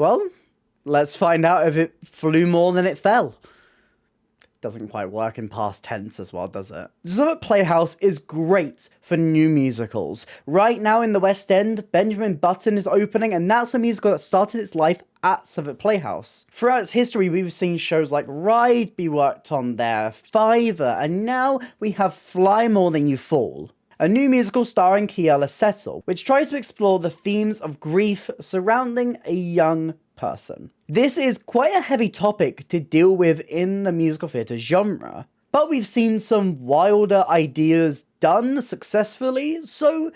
Well, let's find out if it flew more than it fell. Doesn't quite work in past tense as well, does it? Southwark Playhouse is great for new musicals. Right now in the West End, Benjamin Button is opening, and that's a musical that started its life at Southwark Playhouse. Throughout its history, we've seen shows like Ride be worked on there, Fiver, and now we have Fly More Than You Fall, a new musical starring Keala Settle, which tries to explore the themes of grief surrounding a young person. This is quite a heavy topic to deal with in the musical theatre genre, but we've seen some wilder ideas done successfully, so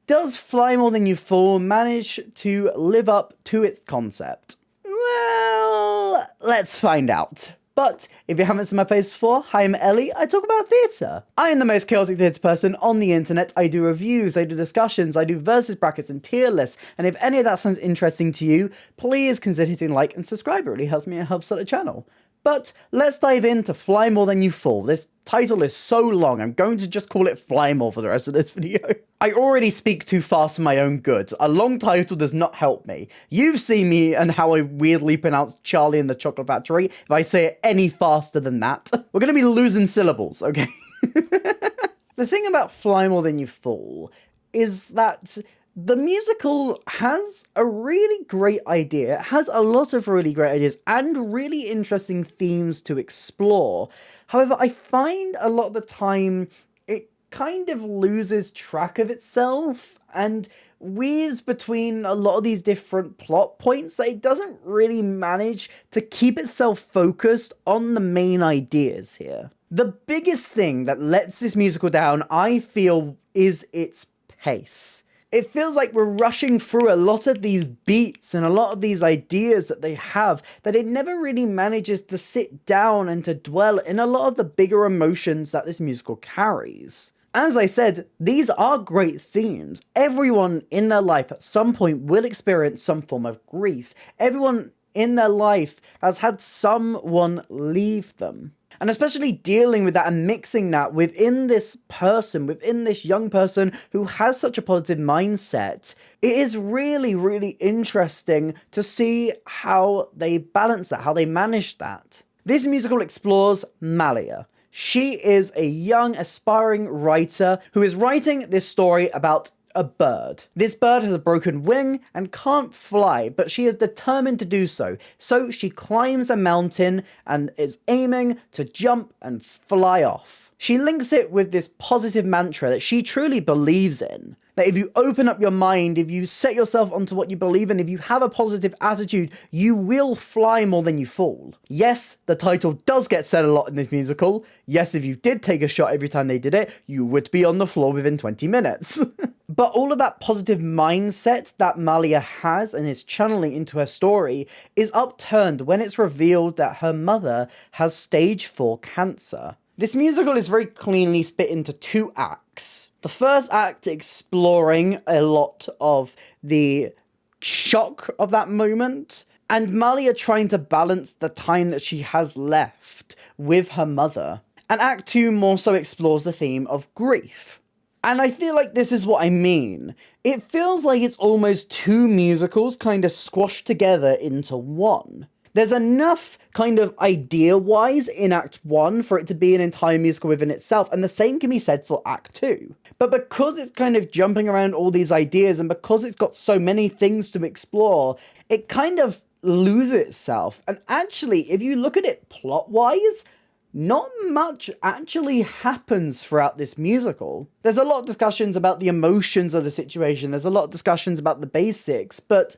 does Fly More Than You Fall manage to live up to its concept? Well, let's find out. But if you haven't seen my face before, hi, I'm Ellie, I talk about theatre. I am the most chaotic theatre person on the internet. I do reviews, I do discussions, I do versus brackets and tier lists, and if any of that sounds interesting to you, please consider hitting like and subscribe. It really helps me and helps start the channel. But let's dive into Fly More Than You Fall. This title is so long, I'm going to just call it Fly More for the rest of this video. I already speak too fast for my own good. A long title does not help me. You've seen me and how I weirdly pronounce Charlie and the Chocolate Factory. If I say it any faster than that, we're going to be losing syllables, okay? The thing about Fly More Than You Fall is that the musical has a really great idea. It has a lot of really great ideas and really interesting themes to explore. However, I find a lot of the time it kind of loses track of itself and weaves between a lot of these different plot points that it doesn't really manage to keep itself focused on the main ideas here. The biggest thing that lets this musical down, I feel, is its pace. It feels like we're rushing through a lot of these beats and a lot of these ideas that they have, that it never really manages to sit down and to dwell in a lot of the bigger emotions that this musical carries. As I said, these are great themes. Everyone in their life at some point will experience some form of grief. Everyone in their life has had someone leave them. And especially dealing with that and mixing that within this person, within this young person who has such a positive mindset, it is really, really interesting to see how they balance that, how they manage that. This musical explores Malia. She is a young, aspiring writer who is writing this story about a bird. This bird has a broken wing and can't fly, but she is determined to do so. So she climbs a mountain and is aiming to jump and fly off. She links it with this positive mantra that she truly believes in. That if you open up your mind, if you set yourself onto what you believe in, if you have a positive attitude, you will fly more than you fall. Yes, the title does get said a lot in this musical. Yes, if you did take a shot every time they did it, you would be on the floor within 20 minutes. But all of that positive mindset that Malia has and is channeling into her story is upturned when it's revealed that her mother has stage 4 cancer. This musical is very cleanly split into 2 acts. The first act exploring a lot of the shock of that moment, and Malia trying to balance the time that she has left with her mother. And Act 2 more so explores the theme of grief. And I feel like this is what I mean. It feels like it's almost 2 musicals kind of squashed together into one. There's enough kind of idea-wise in Act 1 for it to be an entire musical within itself, and the same can be said for Act 2. But because it's kind of jumping around all these ideas, and because it's got so many things to explore, it kind of loses itself. And actually, if you look at it plot-wise, not much actually happens throughout this musical. There's a lot of discussions about the emotions of the situation, there's a lot of discussions about the basics, but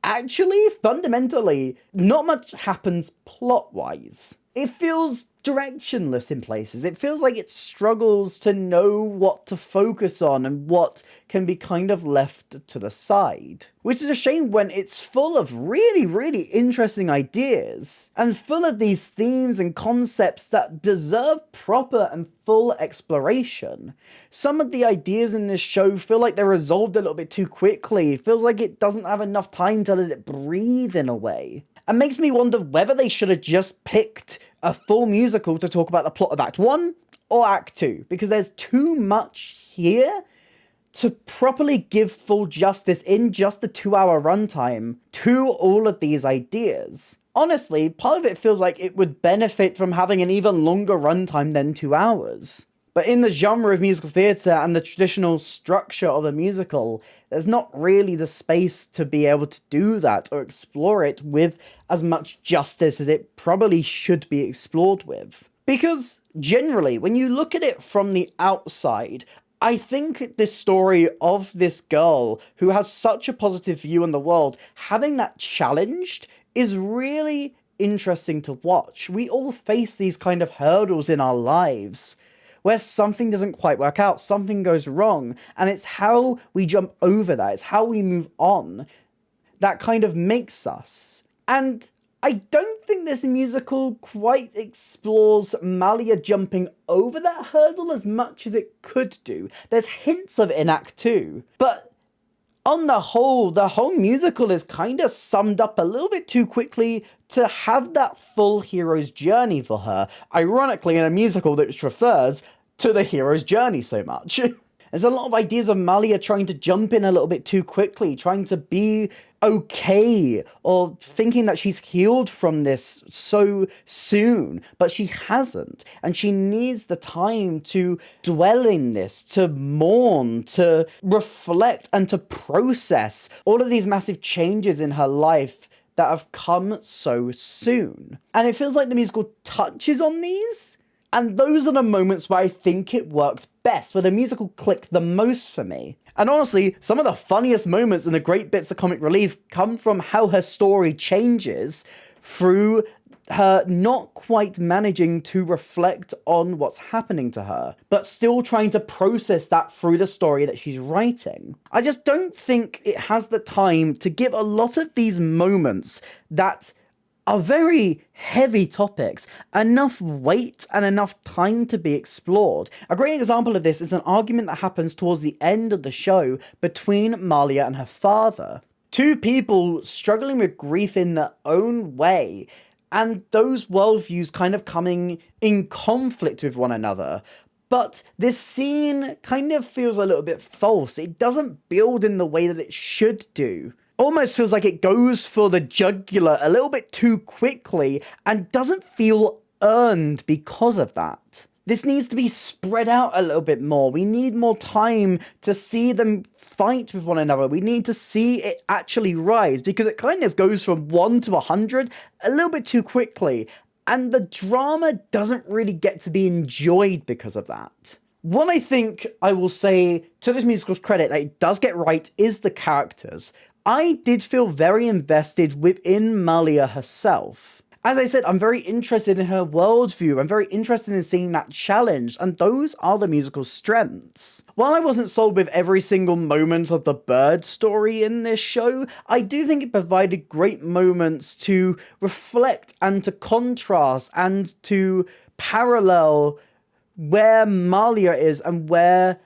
actually, fundamentally, not much happens plot-wise. It feels directionless in places. It feels like it struggles to know what to focus on and what can be kind of left to the side. Which is a shame when it's full of really, really interesting ideas and full of these themes and concepts that deserve proper and full exploration. Some of the ideas in this show feel like they're resolved a little bit too quickly. It feels like it doesn't have enough time to let it breathe in a way. And makes me wonder whether they should have just picked a full musical to talk about the plot of Act 1 or Act 2, because there's too much here to properly give full justice in just a 2-hour runtime to all of these ideas. Honestly, part of it feels like it would benefit from having an even longer runtime than 2 hours. But in the genre of musical theatre and the traditional structure of a musical, there's not really the space to be able to do that or explore it with as much justice as it probably should be explored with. Because generally, when you look at it from the outside, I think this story of this girl who has such a positive view on the world, having that challenged is really interesting to watch. We all face these kind of hurdles in our lives where something doesn't quite work out, something goes wrong, and it's how we jump over that, it's how we move on that kind of makes us. And I don't think this musical quite explores Malia jumping over that hurdle as much as it could do. There's hints of it in Act 2, but on the whole musical is kind of summed up a little bit too quickly to have that full hero's journey for her, ironically in a musical that refers to the hero's journey so much. There's a lot of ideas of Malia trying to jump in a little bit too quickly, trying to be okay, or thinking that she's healed from this so soon, but she hasn't, and she needs the time to dwell in this, to mourn, to reflect, and to process all of these massive changes in her life that have come so soon. And it feels like the musical touches on these, and those are the moments where I think it worked best, where the musical clicked the most for me. And honestly, some of the funniest moments and the great bits of comic relief come from how her story changes through her not quite managing to reflect on what's happening to her, but still trying to process that through the story that she's writing. I just don't think it has the time to give a lot of these moments that are very heavy topics enough weight and enough time to be explored. A great example of this is an argument that happens towards the end of the show between Malia and her father. Two people struggling with grief in their own way, and those worldviews kind of coming in conflict with one another. But this scene kind of feels a little bit false. It doesn't build in the way that it should do. Almost feels like it goes for the jugular a little bit too quickly and doesn't feel earned because of that. This needs to be spread out a little bit more. We need more time to see them fight with one another. We need to see it actually rise, because it kind of goes from 1 to 100 a little bit too quickly, and the drama doesn't really get to be enjoyed because of that. What I think I will say to this musical's credit that it does get right is the characters. I did feel very invested within Malia herself. As I said, I'm very interested in her worldview. I'm very interested in seeing that challenge, and those are the musical's strengths. While I wasn't sold with every single moment of the bird story in this show, I do think it provided great moments to reflect and to contrast and to parallel where Malia is and where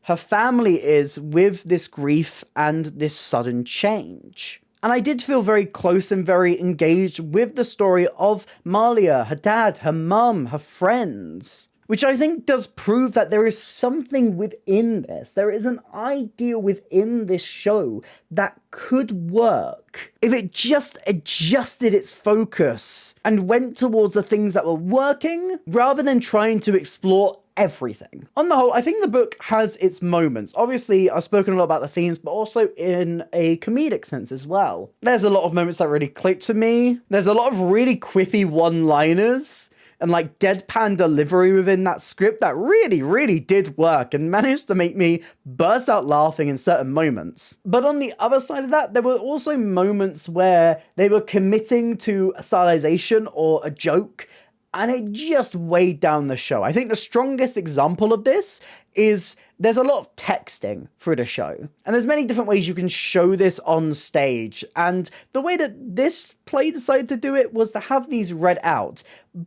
her family is with this grief and this sudden change. And I did feel very close and very engaged with the story of Malia, her dad, her mum, her friends, which I think does prove that there is something within this. There is an idea within this show that could work if it just adjusted its focus and went towards the things that were working rather than trying to explore everything. On the whole, I think the book has its moments. Obviously, I've spoken a lot about the themes, but also in a comedic sense as well. There's a lot of moments that really clicked to me. There's a lot of really quippy one-liners and like deadpan delivery within that script that really, really did work and managed to make me burst out laughing in certain moments. But on the other side of that, there were also moments where they were committing to a stylization or a joke, and it just weighed down the show. I think the strongest example of this is there's a lot of texting through the show. And there's many different ways you can show this on stage. And the way that this play decided to do it was to have these read out.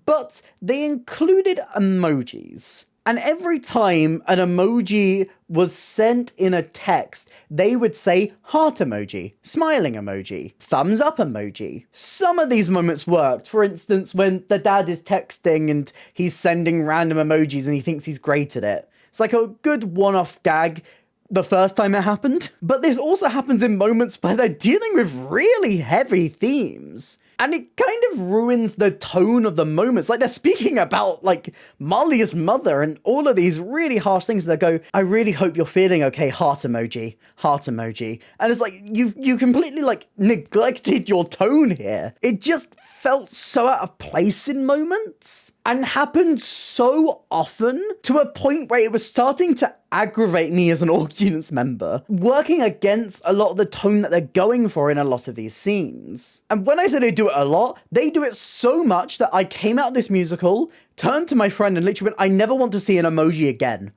But they included emojis. And every time an emoji was sent in a text, they would say heart emoji, smiling emoji, thumbs up emoji. Some of these moments worked. For instance, when the dad is texting and he's sending random emojis and he thinks he's great at it. It's like a good one-off gag the first time it happened. But this also happens in moments where they're dealing with really heavy themes. And it kind of ruins the tone of the moments. Like, they're speaking about, like, Malia's mother and all of these really harsh things that go, I really hope you're feeling okay, heart emoji, heart emoji. And it's like, you completely, like, neglected your tone here. It just felt so out of place in moments and happened so often to a point where it was starting to aggravate me as an audience member, working against a lot of the tone that they're going for in a lot of these scenes. And when I say they do it a lot, they do it so much that I came out of this musical, turned to my friend and literally went, I never want to see an emoji again.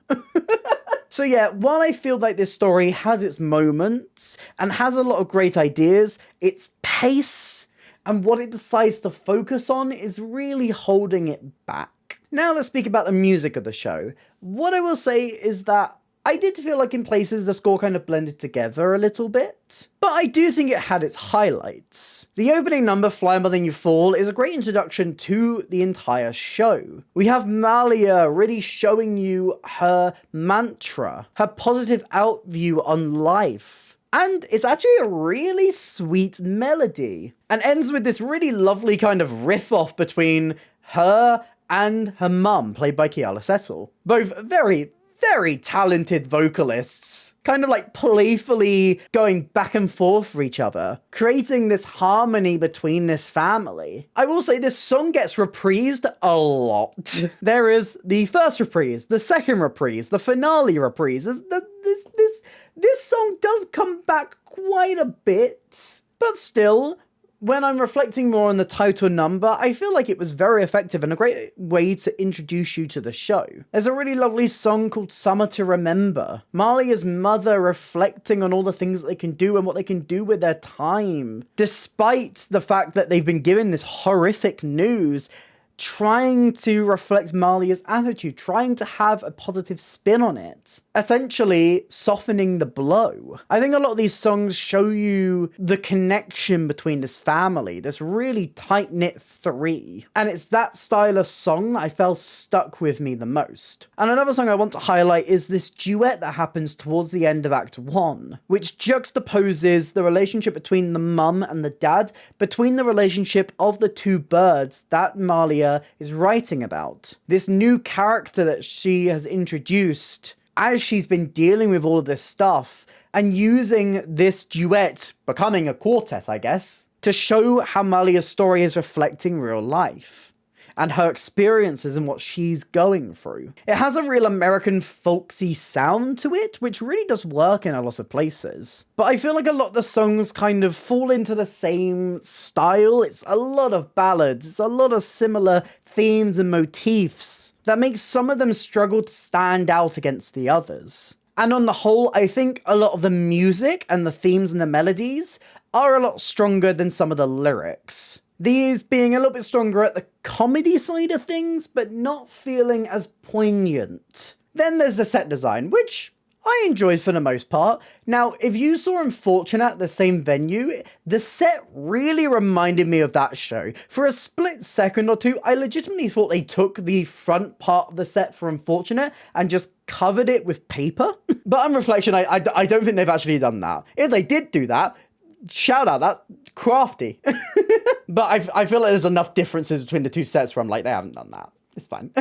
So yeah, while I feel like this story has its moments and has a lot of great ideas, its pace and what it decides to focus on is really holding it back. Now let's speak about the music of the show. What I will say is that I did feel like in places the score kind of blended together a little bit, but I do think it had its highlights. The opening number, Fly More Than You Fall, is a great introduction to the entire show. We have Malia really showing you her mantra, her positive outview on life. And it's actually a really sweet melody. And ends with this really lovely kind of riff-off between her and her mum, played by Keala Settle. Both very, very talented vocalists, kind of like playfully going back and forth for each other, creating this harmony between this family. I will say this song gets reprised a lot. There is the first reprise, the second reprise, the finale reprise. This song does come back quite a bit, but still, when I'm reflecting more on the title number, I feel like it was very effective and a great way to introduce you to the show. There's a really lovely song called Summer to Remember. Malia's mother reflecting on all the things that they can do and what they can do with their time, despite the fact that they've been given this horrific news, trying to reflect Malia's attitude, trying to have a positive spin on it, essentially softening the blow. I think a lot of these songs show you the connection between this family, this really tight-knit three, and it's that style of song that I felt stuck with me the most. And another song I want to highlight is this duet that happens towards the end of Act 1, which juxtaposes the relationship between the mum and the dad, between the relationship of the two birds that Malia is writing about. This new character that she has introduced as she's been dealing with all of this stuff and using this duet, becoming a quartet, I guess, to show how Malia's story is reflecting real life and her experiences and what she's going through. It has a real American folksy sound to it, which really does work in a lot of places. But I feel like a lot of the songs kind of fall into the same style. It's a lot of ballads, it's a lot of similar themes and motifs that makes some of them struggle to stand out against the others. And on the whole, I think a lot of the music and the themes and the melodies are a lot stronger than some of the lyrics. These being a little bit stronger at the comedy side of things, but not feeling as poignant. Then there's the set design, which I enjoyed for the most part. Now, if you saw Unfortunate at the same venue, the set really reminded me of that show. For a split second or two, I legitimately thought they took the front part of the set for Unfortunate and just covered it with paper. But on reflection, I don't think they've actually done that. If they did do that, shout out, that's crafty. But I feel like there's enough differences between the two sets where I'm like, they haven't done that. It's fine.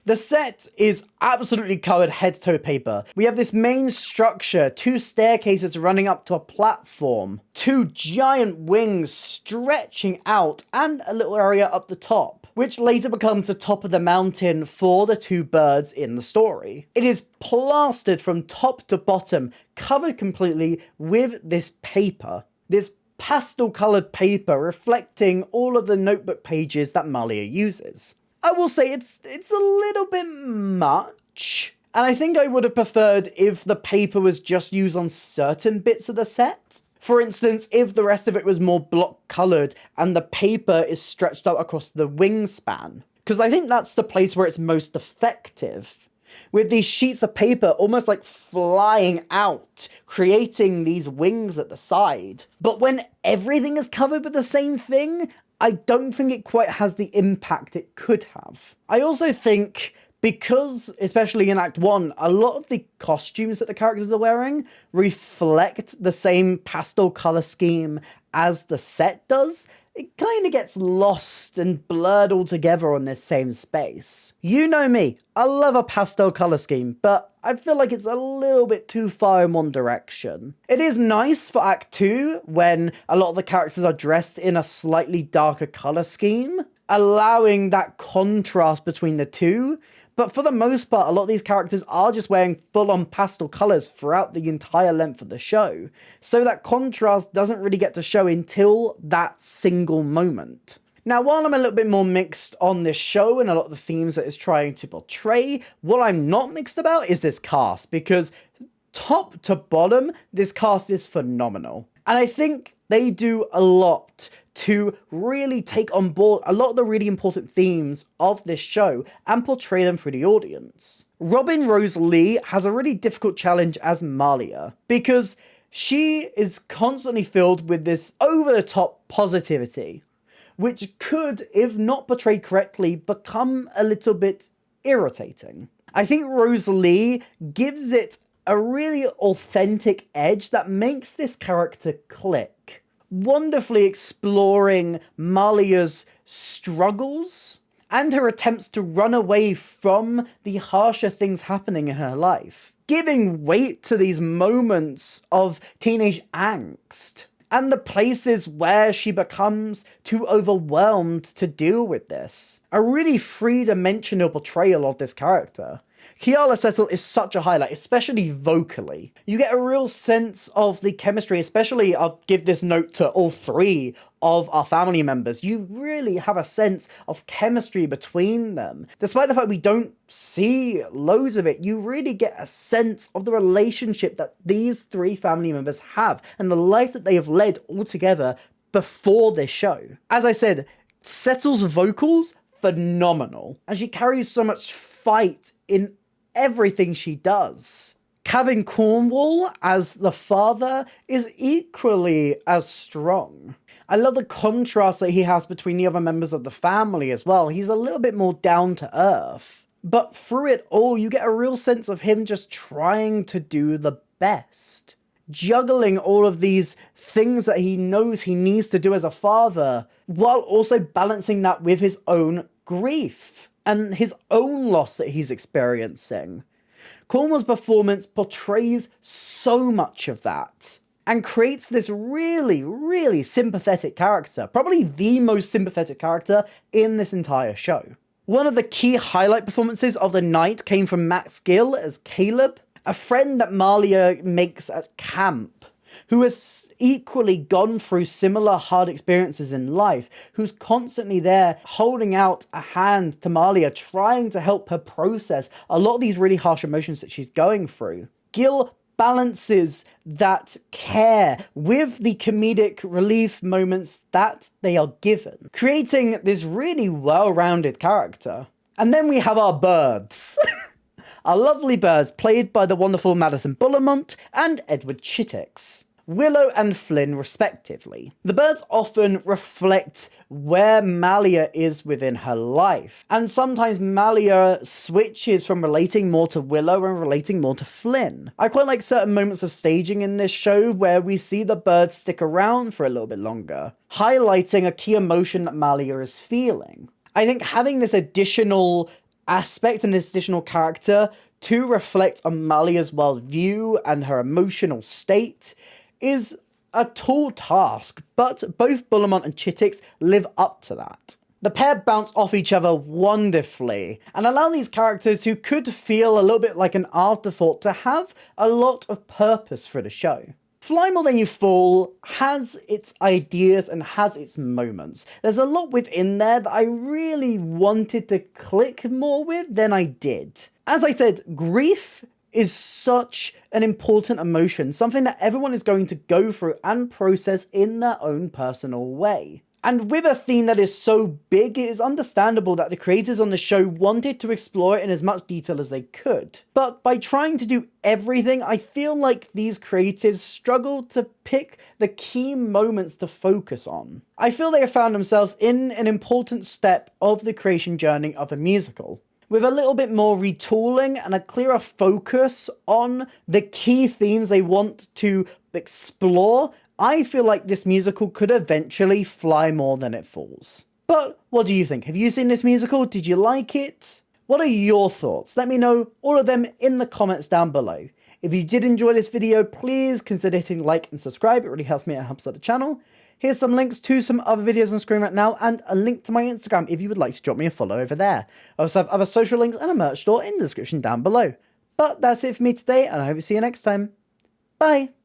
The set is absolutely covered head to toe paper. We have this main structure, two staircases running up to a platform, two giant wings stretching out, and a little area up the top, which later becomes the top of the mountain for the two birds in the story. It is plastered from top to bottom, covered completely with this paper. This pastel-coloured paper reflecting all of the notebook pages that Malia uses. I will say it's a little bit much, and I think I would have preferred if the paper was just used on certain bits of the set. For instance, if the rest of it was more block-coloured and the paper is stretched out across the wingspan, because I think that's the place where it's most effective. With these sheets of paper almost like flying out, creating these wings at the side. But when everything is covered with the same thing, I don't think it quite has the impact it could have. I also think Because, especially in Act 1, a lot of the costumes that the characters are wearing reflect the same pastel colour scheme as the set does, it kind of gets lost and blurred all together on this same space. You know me, I love a pastel colour scheme, but I feel like it's a little bit too far in one direction. It is nice for Act 2 when a lot of the characters are dressed in a slightly darker colour scheme, allowing that contrast between the two. But for the most part, a lot of these characters are just wearing full-on pastel colours throughout the entire length of the show. So that contrast doesn't really get to show until that single moment. Now, while I'm a little bit more mixed on this show and a lot of the themes that it's trying to portray, what I'm not mixed about is this cast, because top to bottom, this cast is phenomenal. And I think they do a lot to really take on board a lot of the really important themes of this show and portray them for the audience. Robin Rose Lee has a really difficult challenge as Malia, because she is constantly filled with this over-the-top positivity, which could, if not portrayed correctly, become a little bit irritating. I think Rose Lee gives it a really authentic edge that makes this character click, wonderfully exploring Malia's struggles and her attempts to run away from the harsher things happening in her life, giving weight to these moments of teenage angst and the places where she becomes too overwhelmed to deal with this. A really three-dimensional portrayal of this character. Keala Settle is such a highlight, especially vocally. You get a real sense of the chemistry, especially, I'll give this note to all three of our family members. You really have a sense of chemistry between them. Despite the fact we don't see loads of it, you really get a sense of the relationship that these three family members have and the life that they have led all together before this show. As I said, Settle's vocals, phenomenal. And she carries so much fight in everything she does. Kevin Cornwall as the father is equally as strong. I love the contrast that he has between the other members of the family as well. He's a little bit more down to earth. But through it all, you get a real sense of him just trying to do the best. Juggling all of these things that he knows he needs to do as a father, while also balancing that with his own grief and his own loss that he's experiencing. Cornwall's performance portrays so much of that and creates this really, really sympathetic character, probably the most sympathetic character in this entire show. One of the key highlight performances of the night came from Max Gill as Caleb, a friend that Malia makes at camp, who has equally gone through similar hard experiences in life, who's constantly there holding out a hand to Malia, trying to help her process a lot of these really harsh emotions that she's going through. Gil balances that care with the comedic relief moments that they are given, creating this really well-rounded character. And then we have our birds. Our lovely birds, played by the wonderful Madison Bullamont and Edward Chittix. Willow and Flynn respectively. The birds often reflect where Malia is within her life, and sometimes Malia switches from relating more to Willow and relating more to Flynn. I quite like certain moments of staging in this show where we see the birds stick around for a little bit longer, highlighting a key emotion that Malia is feeling. I think having this additional aspect and this additional character to reflect on Malia's worldview and her emotional state is a tall task, but both Bullamont and Chittix live up to that. The pair bounce off each other wonderfully, and allow these characters who could feel a little bit like an afterthought to have a lot of purpose for the show. Fly More Than You Fall has its ideas and has its moments. There's a lot within there that I really wanted to click more with than I did. As I said, grief is such an important emotion, something that everyone is going to go through and process in their own personal way. And with a theme that is so big, it is understandable that the creators on the show wanted to explore it in as much detail as they could. But by trying to do everything, I feel like these creatives struggled to pick the key moments to focus on. I feel they have found themselves in an important step of the creation journey of a musical. with a little bit more retooling and a clearer focus on the key themes they want to explore, I feel like this musical could eventually fly more than it falls. But what do you think? Have you seen this musical? Did you like it? What are your thoughts? Let me know all of them in the comments down below. If you did enjoy this video, please consider hitting like and subscribe. It really helps me and helps out the channel. Here's some links to some other videos on screen right now and a link to my Instagram if you would like to drop me a follow over there. I also have other social links and a merch store in the description down below. But that's it for me today, and I hope to see you next time. Bye!